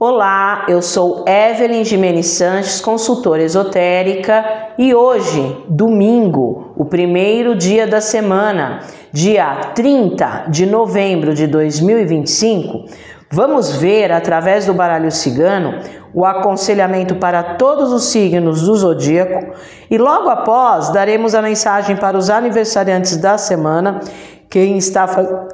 Olá, eu sou Evelyn Gimenez Sanches, consultora esotérica, e hoje, domingo, o primeiro dia da semana, dia 30 de novembro de 2025, vamos ver através do baralho cigano o aconselhamento para todos os signos do zodíaco e logo após daremos a mensagem para os aniversariantes da semana, quem está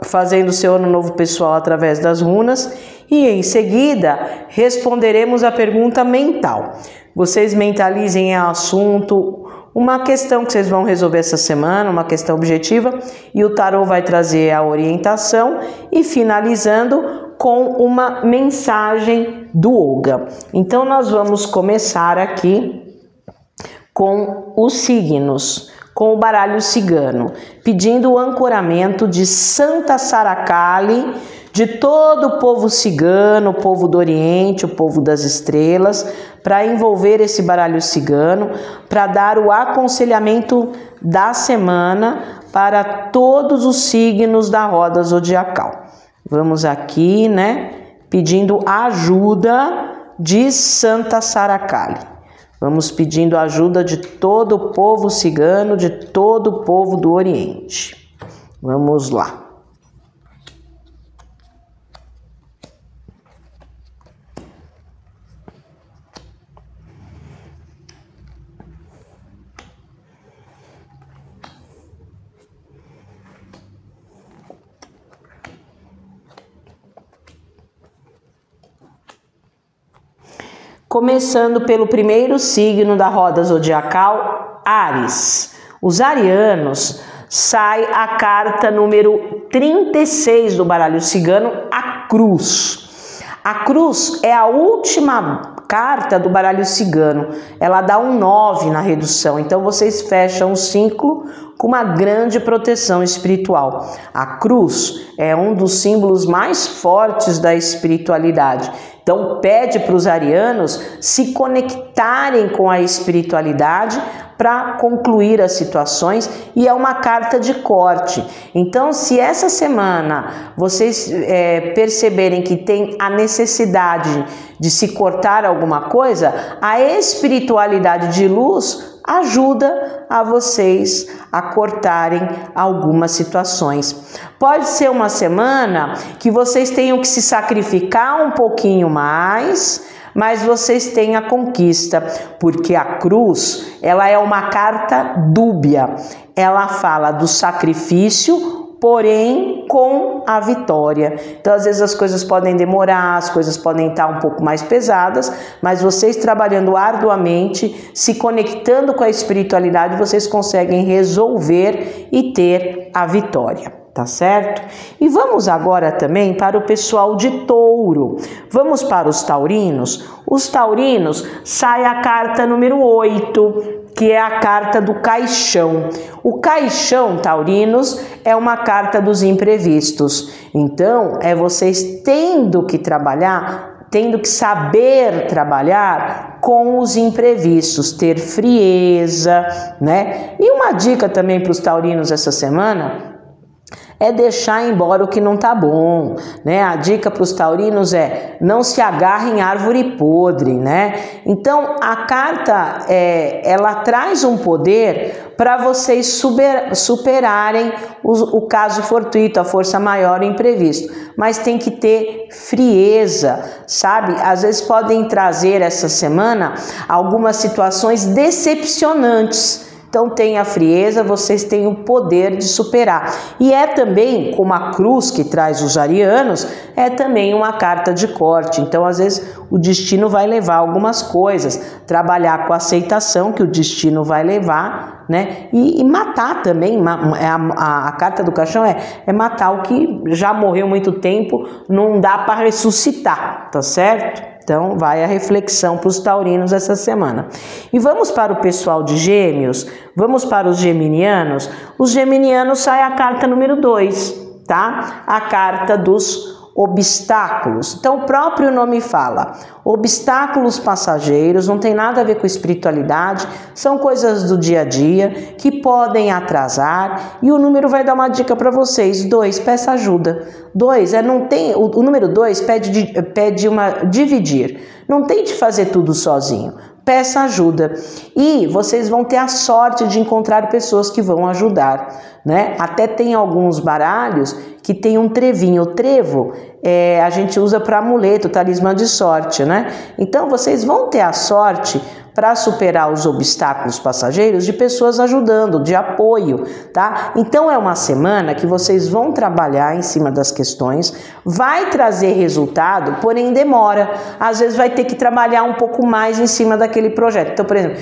fazendo seu ano novo pessoal através das runas, e em seguida responderemos a pergunta mental. Vocês mentalizem o assunto, uma questão que vocês vão resolver essa semana, uma questão objetiva, e o tarô vai trazer a orientação e finalizando com uma mensagem do Olga. Então nós vamos começar aqui com os signos, com o baralho cigano, pedindo o ancoramento de Santa Saracali, de todo o povo cigano, o povo do Oriente, o povo das estrelas, para envolver esse baralho cigano, para dar o aconselhamento da semana para todos os signos da roda zodiacal. Vamos aqui, pedindo ajuda de Santa Saracali. Vamos pedindo ajuda de todo o povo cigano, de todo o povo do Oriente. Vamos lá. Começando pelo primeiro signo da roda zodiacal, Áries. Os arianos, sai a carta número 36 do baralho cigano, a cruz. A cruz é a última carta do baralho cigano, ela dá um 9 na redução, então vocês fecham o ciclo com uma grande proteção espiritual. A cruz é um dos símbolos mais fortes da espiritualidade. Então pede para os arianos se conectarem com a espiritualidade para concluir as situações, e é uma carta de corte. Então, se essa semana vocês perceberem que tem a necessidade de se cortar alguma coisa, a espiritualidade de luz ajuda a vocês a cortarem algumas situações. Pode ser uma semana que vocês tenham que se sacrificar um pouquinho mais, mas vocês têm a conquista, porque a cruz, ela é uma carta dúbia. Ela fala do sacrifício, porém com a vitória. Então, às vezes as coisas podem demorar, as coisas podem estar um pouco mais pesadas, mas vocês trabalhando arduamente, se conectando com a espiritualidade, vocês conseguem resolver e ter a vitória. Tá certo? E vamos agora também para o pessoal de Touro. Vamos para os taurinos. Os taurinos, sai a carta número 8, que é a carta do caixão. O caixão, taurinos, é uma carta dos imprevistos. Então, é vocês tendo que trabalhar, tendo que saber trabalhar com os imprevistos, ter frieza, E uma dica também para os taurinos essa semana é deixar embora o que não tá bom, A dica para os taurinos é não se agarre em árvore podre, Então, a carta, ela traz um poder para vocês superarem o caso fortuito, a força maior, o imprevisto. Mas tem que ter frieza, sabe? Às vezes podem trazer essa semana algumas situações decepcionantes. Então tenha frieza, vocês têm o poder de superar. E é também, como a cruz que traz os arianos, é também uma carta de corte. Então às vezes o destino vai levar algumas coisas, trabalhar com a aceitação que o destino vai levar, E matar também, a carta do caixão é matar o que já morreu há muito tempo, não dá para ressuscitar, tá certo? Então, vai a reflexão para os taurinos essa semana. E vamos para o pessoal de Gêmeos, vamos para os geminianos. Os geminianos sai a carta número 2, tá? A carta dos obstáculos. Então, o próprio nome fala, obstáculos passageiros, não tem nada a ver com espiritualidade, são coisas do dia a dia que podem atrasar, e o número vai dar uma dica para vocês. 2, peça ajuda. 2, o número 2 pede dividir. Não tente fazer tudo sozinho. Peça ajuda e vocês vão ter a sorte de encontrar pessoas que vão ajudar, né? Até tem alguns baralhos que tem um trevinho. O trevo a gente usa para amuleto, talismã de sorte, né? Então vocês vão ter a sorte para superar os obstáculos passageiros de pessoas ajudando, de apoio, tá? Então é uma semana que vocês vão trabalhar em cima das questões, vai trazer resultado, porém demora. Às vezes vai ter que trabalhar um pouco mais em cima daquele projeto. Então, por exemplo,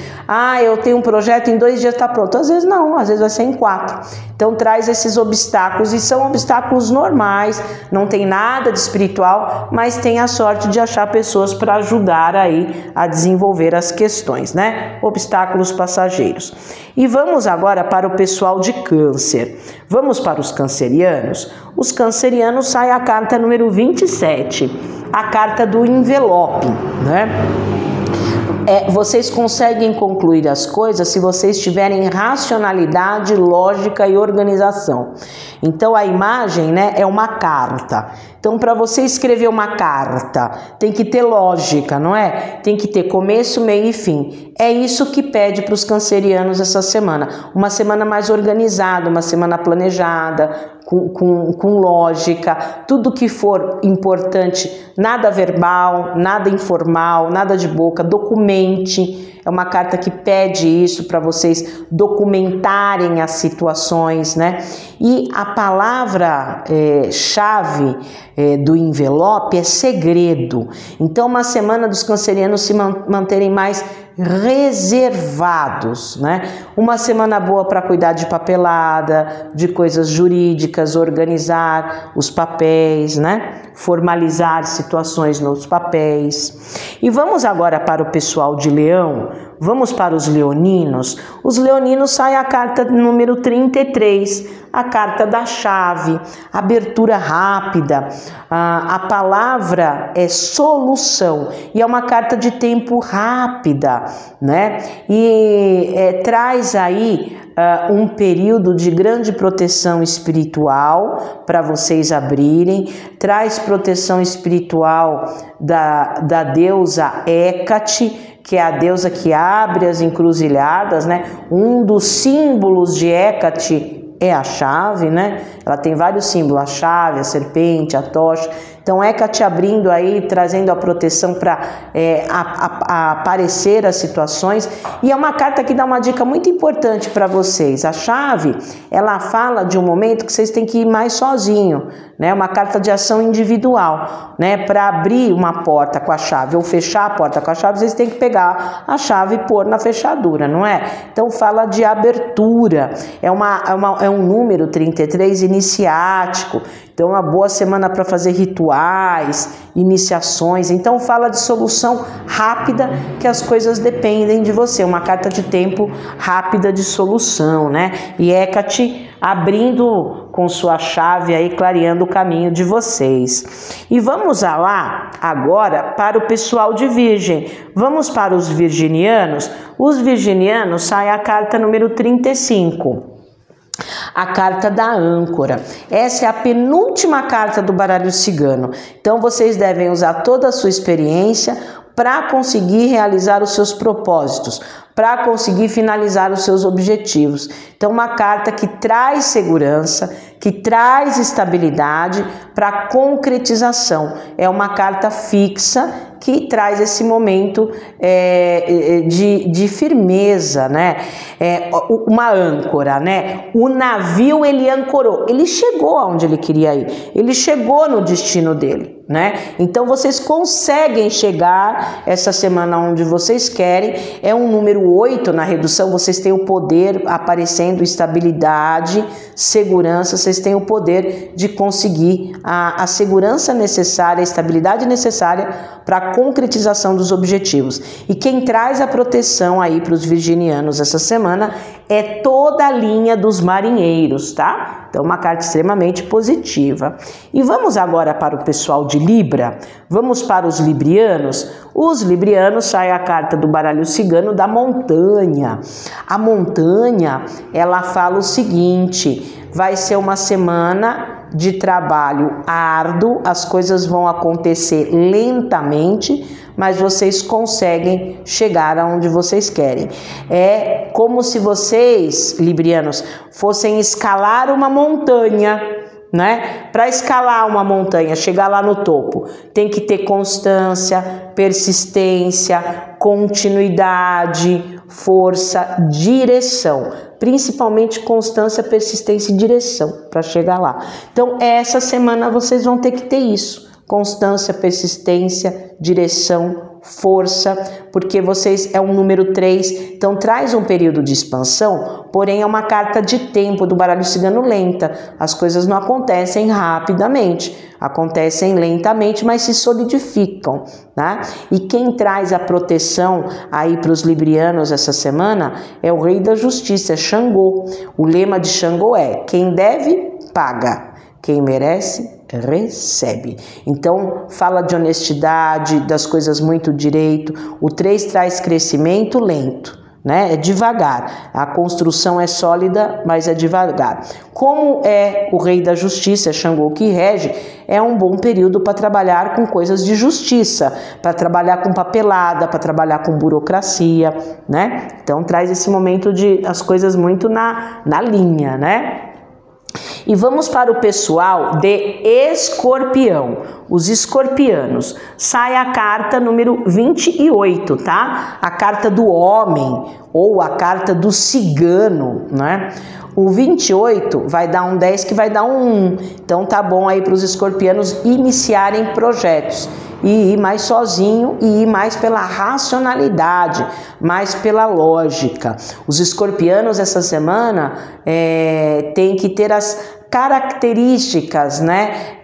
eu tenho um projeto, em 2 dias está pronto. Às vezes não, às vezes vai ser em 4. Então traz esses obstáculos, e são obstáculos normais, não tem nada de espiritual, mas tem a sorte de achar pessoas para ajudar aí a desenvolver as questões, né? Obstáculos passageiros. E vamos agora para o pessoal de Câncer. Vamos para os cancerianos? Os cancerianos, sai a carta número 27, a carta do envelope, né? Vocês conseguem concluir as coisas se vocês tiverem racionalidade, lógica e organização. Então a imagem, né, é uma carta. Então, para você escrever uma carta, tem que ter lógica, não é? Tem que ter começo, meio e fim. É isso que pede para os cancerianos essa semana. Uma semana mais organizada, uma semana planejada, com lógica, tudo que for importante, nada verbal, nada informal, nada de boca, documente. É uma carta que pede isso para vocês documentarem as situações, né? E a palavra chave do envelope é segredo. Então, uma semana dos cancerianos se manterem mais reservados, né? Uma semana boa para cuidar de papelada, de coisas jurídicas, organizar os papéis, né? Formalizar situações nos papéis. E vamos agora para o pessoal de Leão. Vamos para os leoninos. Os leoninos, sai a carta número 33, a carta da chave, abertura rápida. A palavra é solução e é uma carta de tempo rápida, né? E traz aí um período de grande proteção espiritual para vocês abrirem, traz proteção espiritual da deusa Hécate, que é a deusa que abre as encruzilhadas, né? Um dos símbolos de Hécate é a chave, né? Ela tem vários símbolos, a chave, a serpente, a tocha. Então, Hécate abrindo aí, trazendo a proteção para aparecer as situações. E é uma carta que dá uma dica muito importante para vocês. A chave, ela fala de um momento que vocês têm que ir mais sozinho, né? Uma carta de ação individual, né? Para abrir uma porta com a chave ou fechar a porta com a chave, vocês têm que pegar a chave e pôr na fechadura, não é? Então, fala de abertura. É um número 33 iniciático. Então, uma boa semana para fazer rituais, iniciações. Então, fala de solução rápida, que as coisas dependem de você. Uma carta de tempo rápida de solução, né? E Hécate abrindo com sua chave aí, clareando o caminho de vocês. E vamos lá agora para o pessoal de Virgem. Vamos para os virginianos. Os virginianos, sai a carta número 35. A carta da âncora. Essa é a penúltima carta do baralho cigano. Então vocês devem usar toda a sua experiência para conseguir realizar os seus propósitos, para conseguir finalizar os seus objetivos. Então, uma carta que traz segurança, que traz estabilidade para concretização. É uma carta fixa que traz esse momento de firmeza, né? Uma âncora, né? O navio, ele ancorou, ele chegou aonde ele queria ir, ele chegou no destino dele, né? Então vocês conseguem chegar essa semana onde vocês querem. É um número 8 na redução, vocês têm o poder aparecendo, estabilidade, segurança, vocês têm o poder de conseguir a segurança necessária, a estabilidade necessária para concretização dos objetivos. E quem traz a proteção aí para os virginianos essa semana é toda a linha dos marinheiros, tá? Então, uma carta extremamente positiva. E vamos agora para o pessoal de Libra, vamos para os librianos. Os librianos, sai a carta do baralho cigano da montanha. A montanha, ela fala o seguinte: vai ser uma semana de trabalho árduo, as coisas vão acontecer lentamente, mas vocês conseguem chegar aonde vocês querem. É como se vocês, librianos, fossem escalar uma montanha, né? Para escalar uma montanha, chegar lá no topo, tem que ter constância, persistência, continuidade, força, direção. Principalmente constância, persistência e direção para chegar lá. Então, essa semana vocês vão ter que ter isso. Constância, persistência, direção, força, porque vocês é um número 3, então traz um período de expansão, porém é uma carta de tempo do baralho cigano lenta. As coisas não acontecem rapidamente, acontecem lentamente, mas se solidificam, tá? E quem traz a proteção aí para os librianos essa semana é o Rei da Justiça, é Xangô. O lema de Xangô é: quem deve, paga. Quem merece, recebe. Então, fala de honestidade, das coisas muito direito. O 3 traz crescimento lento, né? É devagar. A construção é sólida, mas é devagar. Como é o Rei da Justiça, é Xangô que rege, é um bom período para trabalhar com coisas de justiça, para trabalhar com papelada, para trabalhar com burocracia, né? Então, traz esse momento de as coisas muito na linha, né? E vamos para o pessoal de Escorpião, os escorpianos. Sai a carta número 28, tá? A carta do homem ou a carta do cigano, né? O 28 vai dar um 10 que vai dar um 1. Então tá bom aí para os escorpianos iniciarem projetos e ir mais sozinho e ir mais pela racionalidade, mais pela lógica. Os escorpianos essa semana tem que ter as características, né,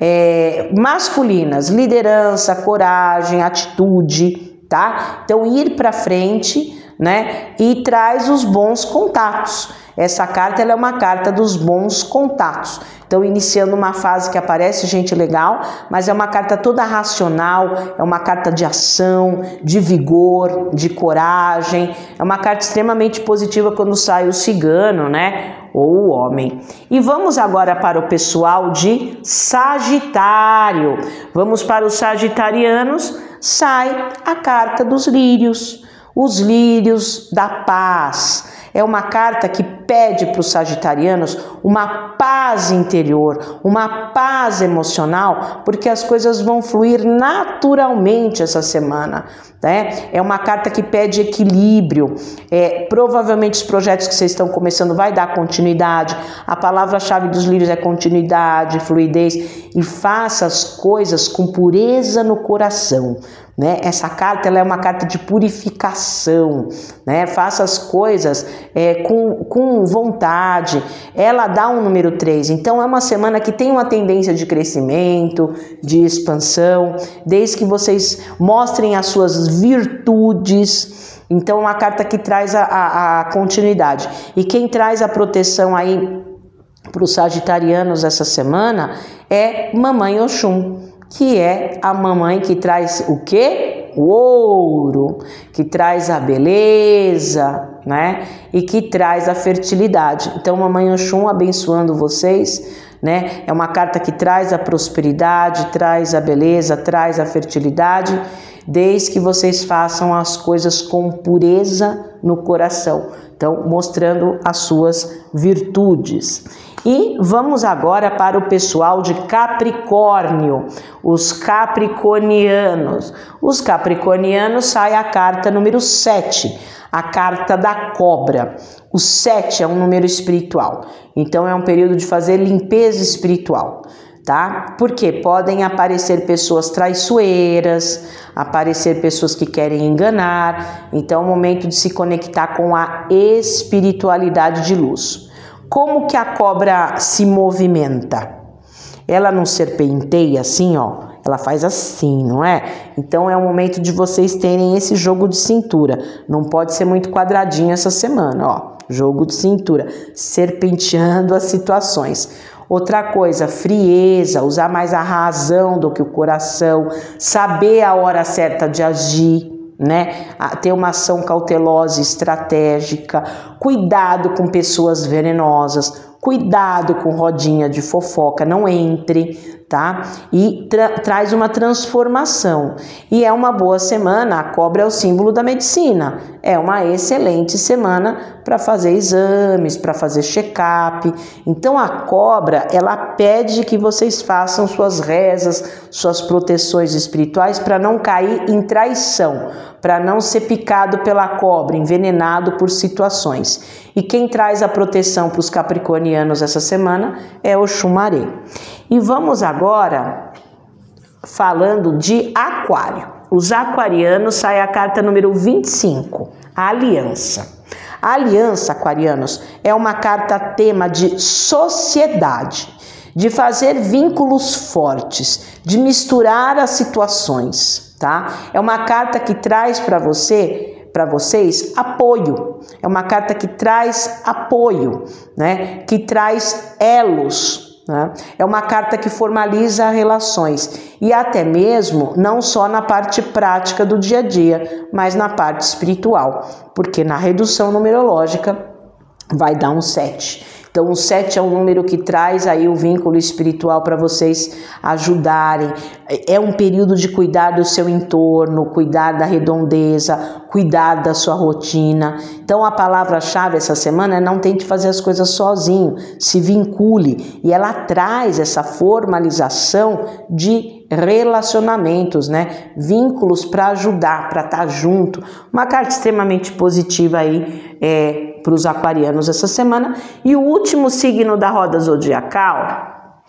masculinas: liderança, coragem, atitude, tá? Então ir para frente, né, e traz os bons contatos. Essa carta ela é uma carta dos bons contatos. Então, iniciando uma fase que aparece gente legal, mas é uma carta toda racional, é uma carta de ação, de vigor, de coragem. É uma carta extremamente positiva quando sai o cigano, né? Ou o homem. E vamos agora para o pessoal de Sagitário. Vamos para os sagitarianos. Sai a carta dos lírios. Os lírios da paz. É uma carta que pede para os sagitarianos uma paz interior, uma paz emocional, porque as coisas vão fluir naturalmente essa semana, né? É uma carta que pede equilíbrio. Provavelmente os projetos que vocês estão começando vai dar continuidade. A palavra-chave dos lírios é continuidade, fluidez, e faça as coisas com pureza no coração. Né? Essa carta ela é uma carta de purificação, né? Faça as coisas com vontade. Ela dá um número 3, então é uma semana que tem uma tendência de crescimento, de expansão, desde que vocês mostrem as suas virtudes. Então é uma carta que traz a continuidade. E quem traz a proteção aí para os sagitarianos essa semana é Mamãe Oxum, que é a mamãe que traz o quê? O ouro, que traz a beleza, né? E que traz a fertilidade. Então, Mamãe Oxum abençoando vocês, né? É uma carta que traz a prosperidade, traz a beleza, traz a fertilidade, desde que vocês façam as coisas com pureza no coração. Então, mostrando as suas virtudes. E vamos agora para o pessoal de Capricórnio, os capricornianos. Os capricornianos sai a carta número 7, a carta da cobra. O 7 é um número espiritual, então é um período de fazer limpeza espiritual, tá? Porque podem aparecer pessoas traiçoeiras, aparecer pessoas que querem enganar, então é o momento de se conectar com a espiritualidade de luz. Como que a cobra se movimenta? Ela não serpenteia assim, ó, ela faz assim, não é? Então é o momento de vocês terem esse jogo de cintura. Não pode ser muito quadradinho essa semana, ó. Jogo de cintura, serpenteando as situações. Outra coisa, frieza, usar mais a razão do que o coração, saber a hora certa de agir, né? Ter uma ação cautelosa e estratégica, cuidado com pessoas venenosas, cuidado com rodinha de fofoca, não entre, tá? E traz uma transformação. E é uma boa semana, a cobra é o símbolo da medicina. É uma excelente semana para fazer exames, para fazer check-up. Então a cobra, ela pede que vocês façam suas rezas, suas proteções espirituais para não cair em traição, para não ser picado pela cobra, envenenado por situações. E quem traz a proteção para os capricornianos essa semana é o Oxumaré. E vamos agora falando de Aquário. Os aquarianos, sai a carta número 25, a aliança. A aliança, aquarianos, é uma carta tema de sociedade, de fazer vínculos fortes, de misturar as situações, tá? É uma carta que traz para vocês apoio. É uma carta que traz apoio, né? Que traz elos. Né? É uma carta que formaliza relações e até mesmo não só na parte prática do dia a dia, mas na parte espiritual, porque na redução numerológica vai dar um 7. Então o 7 é um número que traz aí o vínculo espiritual para vocês ajudarem. É um período de cuidar do seu entorno, cuidar da redondeza, cuidar da sua rotina. Então a palavra-chave essa semana é não tente fazer as coisas sozinho, se vincule. E ela traz essa formalização de relacionamentos, né? Vínculos para ajudar, para estar junto. Uma carta extremamente positiva aí para os aquarianos essa semana. E o último signo da roda zodiacal,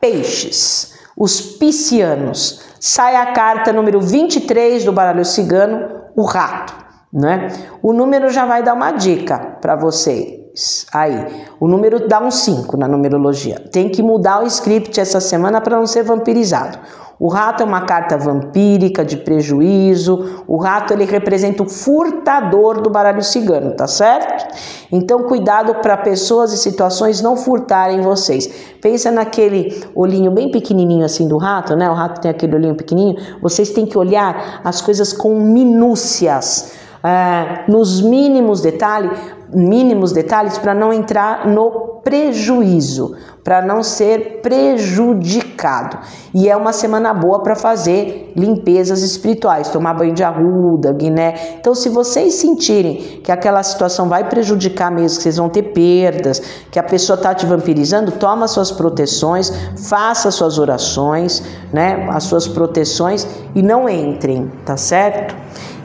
Peixes, os piscianos. Sai a carta número 23 do baralho cigano, o rato, né? O número já vai dar uma dica para vocês. Aí, o número dá um 5 na numerologia. Tem que mudar o script essa semana para não ser vampirizado. O rato é uma carta vampírica, de prejuízo. O rato, ele representa o furtador do baralho cigano, tá certo? Então, cuidado para pessoas e situações não furtarem vocês. Pensa naquele olhinho bem pequenininho assim do rato, né? O rato tem aquele olhinho pequenininho. Vocês têm que olhar as coisas com minúcias, nos mínimos detalhes para não entrar no prejuízo, para não ser prejudicado. E é uma semana boa para fazer limpezas espirituais, tomar banho de arruda, guiné. Então, se vocês sentirem que aquela situação vai prejudicar mesmo, que vocês vão ter perdas, que a pessoa está te vampirizando, toma suas proteções, faça suas orações, né, as suas proteções e não entrem, tá certo?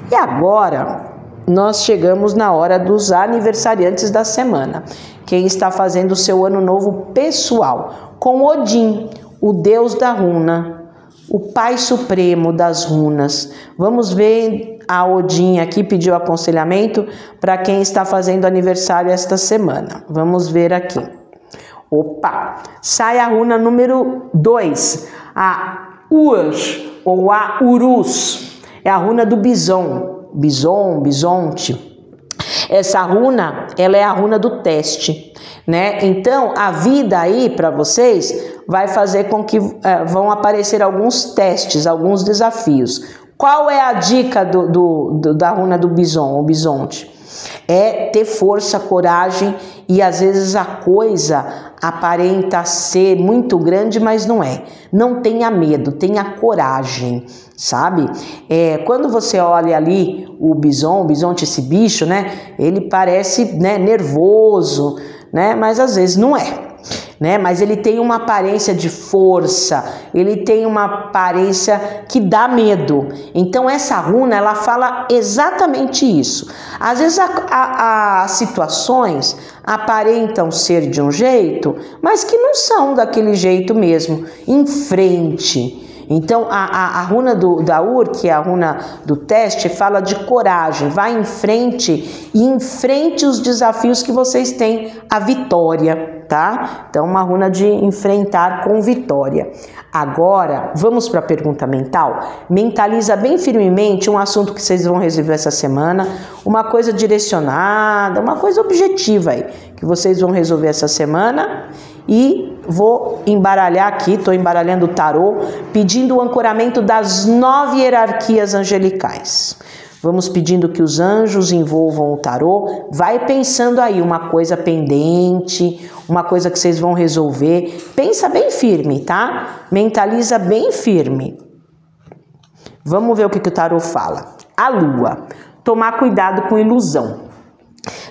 E agora nós chegamos na hora dos aniversariantes da semana. Quem está fazendo o seu ano novo pessoal, com Odin, o deus da runa, o pai supremo das runas. Vamos ver, a Odin aqui pediu aconselhamento para quem está fazendo aniversário esta semana. Vamos ver aqui. Opa! Sai a runa número 2, a Urs, ou a Urus. É a runa do bison. Bisonte. Essa runa, ela é a runa do teste, né? Então, a vida aí para vocês vai fazer com que vão aparecer alguns testes, alguns desafios. Qual é a dica da runa do bison, ou bisonte? É ter força, coragem, e às vezes a coisa aparenta ser muito grande, mas não é. Não tenha medo, tenha coragem, sabe? Quando você olha ali o bisonte, esse bicho, né? Ele parece, né, nervoso, né? Mas às vezes não é. Né? Mas ele tem uma aparência de força, ele tem uma aparência que dá medo. Então essa runa, ela fala exatamente isso. Às vezes as situações aparentam ser de um jeito, mas que não são daquele jeito mesmo. Enfrente. Então, a runa da Ur, que é a runa do teste, fala de coragem. Vai em frente e enfrente os desafios que vocês têm, a vitória, tá? Então, uma runa de enfrentar com vitória. Agora, vamos para a pergunta mental? Mentaliza bem firmemente um assunto que vocês vão resolver essa semana, uma coisa direcionada, uma coisa objetiva aí, que vocês vão resolver essa semana. E vou embaralhar aqui, estou embaralhando o tarô, pedindo o ancoramento das 9 hierarquias angelicais. Vamos pedindo que os anjos envolvam o tarô. Vai pensando aí uma coisa pendente, uma coisa que vocês vão resolver. Pensa bem firme, tá? Mentaliza bem firme. Vamos ver o que o tarô fala. A lua. Tomar cuidado com ilusão.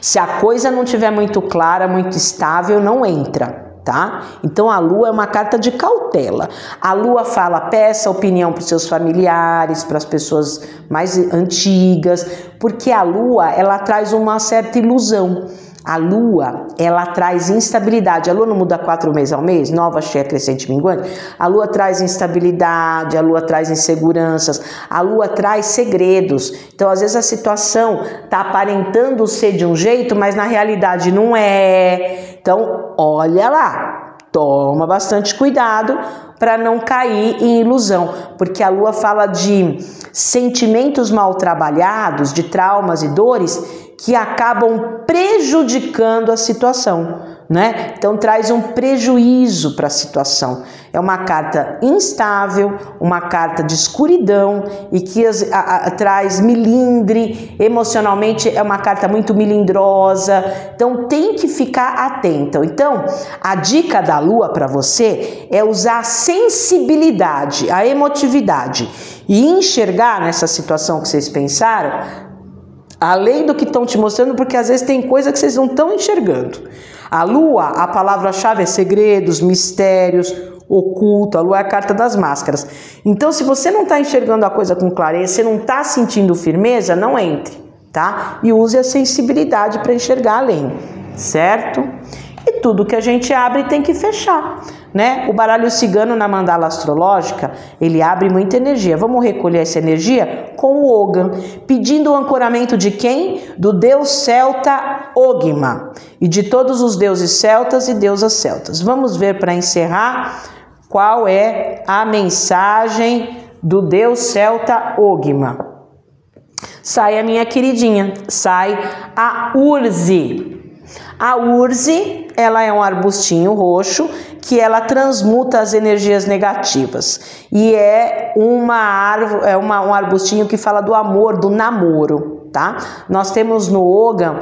Se a coisa não estiver muito clara, muito estável, não entra. Tá? Então a lua é uma carta de cautela. A lua fala, peça opinião para os seus familiares, para as pessoas mais antigas, porque a lua, ela traz uma certa ilusão. A lua, ela traz instabilidade. A lua não muda 4 meses ao mês, nova, cheia, crescente, minguante. A lua traz instabilidade, a lua traz inseguranças, a lua traz segredos. Então, às vezes a situação está aparentando ser de um jeito, mas na realidade não é. Então, olha lá, toma bastante cuidado para não cair em ilusão, porque a lua fala de sentimentos mal trabalhados, de traumas e dores que acabam prejudicando a situação, né? Então traz um prejuízo para a situação. É uma carta instável, uma carta de escuridão e que traz milindre, emocionalmente é uma carta muito milindrosa, então tem que ficar atenta. Então, a dica da lua para você é usar a sensibilidade, a emotividade e enxergar nessa situação que vocês pensaram, além do que estão te mostrando, porque às vezes tem coisa que vocês não estão enxergando. A lua, a palavra-chave é segredos, mistérios, oculto. A lua é a carta das máscaras. Então, se você não está enxergando a coisa com clareza, você não está sentindo firmeza, não entre, tá? E use a sensibilidade para enxergar além, certo? E tudo que a gente abre tem que fechar, né? O baralho cigano na mandala astrológica, ele abre muita energia. Vamos recolher essa energia com o Ogam, pedindo o ancoramento de quem? Do deus celta Ogma e de todos os deuses celtas e deusas celtas. Vamos ver para encerrar qual é a mensagem do deus celta Ogma. Sai a minha queridinha, sai a Urze. A Urze, ela é um arbustinho roxo que ela transmuta as energias negativas e é uma árvore, um arbustinho que fala do amor, do namoro, tá? Nós temos no Ogam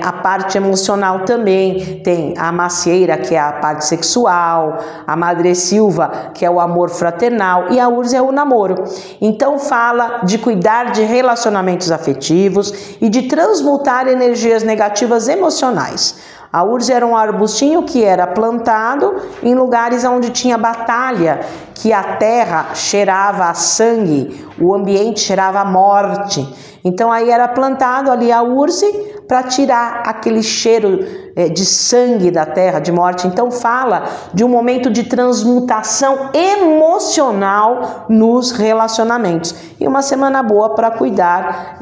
a parte emocional também, tem a macieira, que é a parte sexual, a madressilva, que é o amor fraternal, e a Urze é o namoro. Então fala de cuidar de relacionamentos afetivos e de transmutar energias negativas emocionais. A Urze era um arbustinho que era plantado em lugares onde tinha batalha, que a terra cheirava a sangue, o ambiente cheirava a morte. Então aí era plantado ali a Urze para tirar aquele cheiro de sangue da terra, de morte. Então fala de um momento de transmutação emocional nos relacionamentos. E uma semana boa para cuidar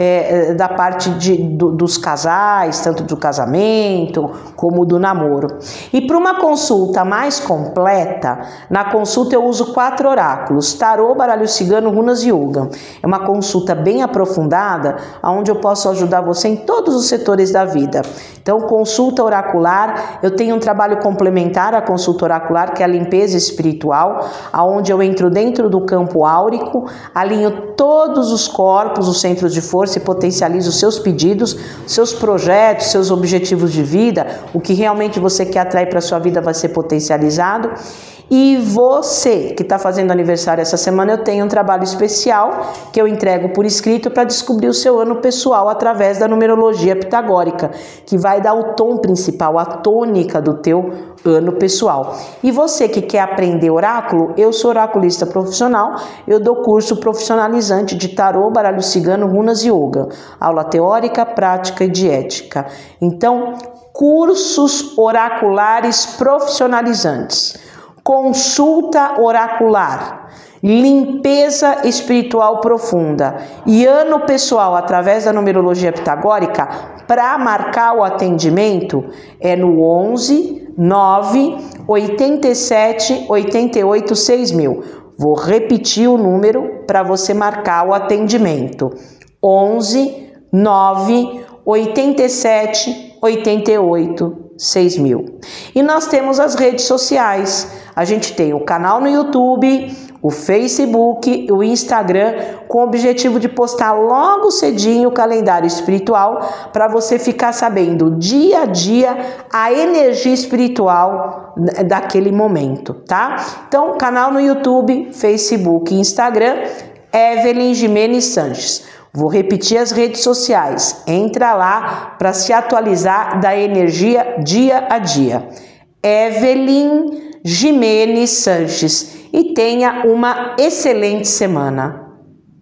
da parte dos casais, tanto do casamento como do namoro. E para uma consulta mais completa, na consulta eu uso 4 oráculos: tarô, baralho cigano, runas e Ogam. É uma consulta bem aprofundada, onde eu posso ajudar você em todos os setores da vida. Então, consulta oracular, eu tenho um trabalho complementar à consulta oracular, que é a limpeza espiritual, onde eu entro dentro do campo áurico, alinho todos os corpos, os centros de força e potencializo os seus pedidos, seus projetos, seus objetivos de vida, o que realmente você quer atrair para a sua vida vai ser potencializado. E você que está fazendo aniversário essa semana, eu tenho um trabalho especial que eu entrego por escrito para descobrir o seu ano pessoal através da numerologia pitagórica, que vai dar o tom principal, a tônica do teu ano pessoal. E você que quer aprender oráculo, eu sou oraculista profissional, eu dou curso profissionalizante de tarô, baralho cigano, runas e Ogam, aula teórica, prática e de ética. Então, cursos oraculares profissionalizantes, consulta oracular limpeza espiritual profunda e ano pessoal através da numerologia pitagórica, para marcar o atendimento é no 11 9 87 88 6000. Vou repetir o número para você marcar o atendimento. 11 9 87 88 6000. E nós temos as redes sociais. A gente tem o canal no YouTube, o Facebook, o Instagram, com o objetivo de postar logo cedinho o calendário espiritual para você ficar sabendo dia a dia a energia espiritual daquele momento, tá? Então, canal no YouTube, Facebook e Instagram, Evelyn Jimenez Sanches. Vou repetir as redes sociais. Entra lá para se atualizar da energia dia a dia. Evelyn Jimenez Sanches. E tenha uma excelente semana.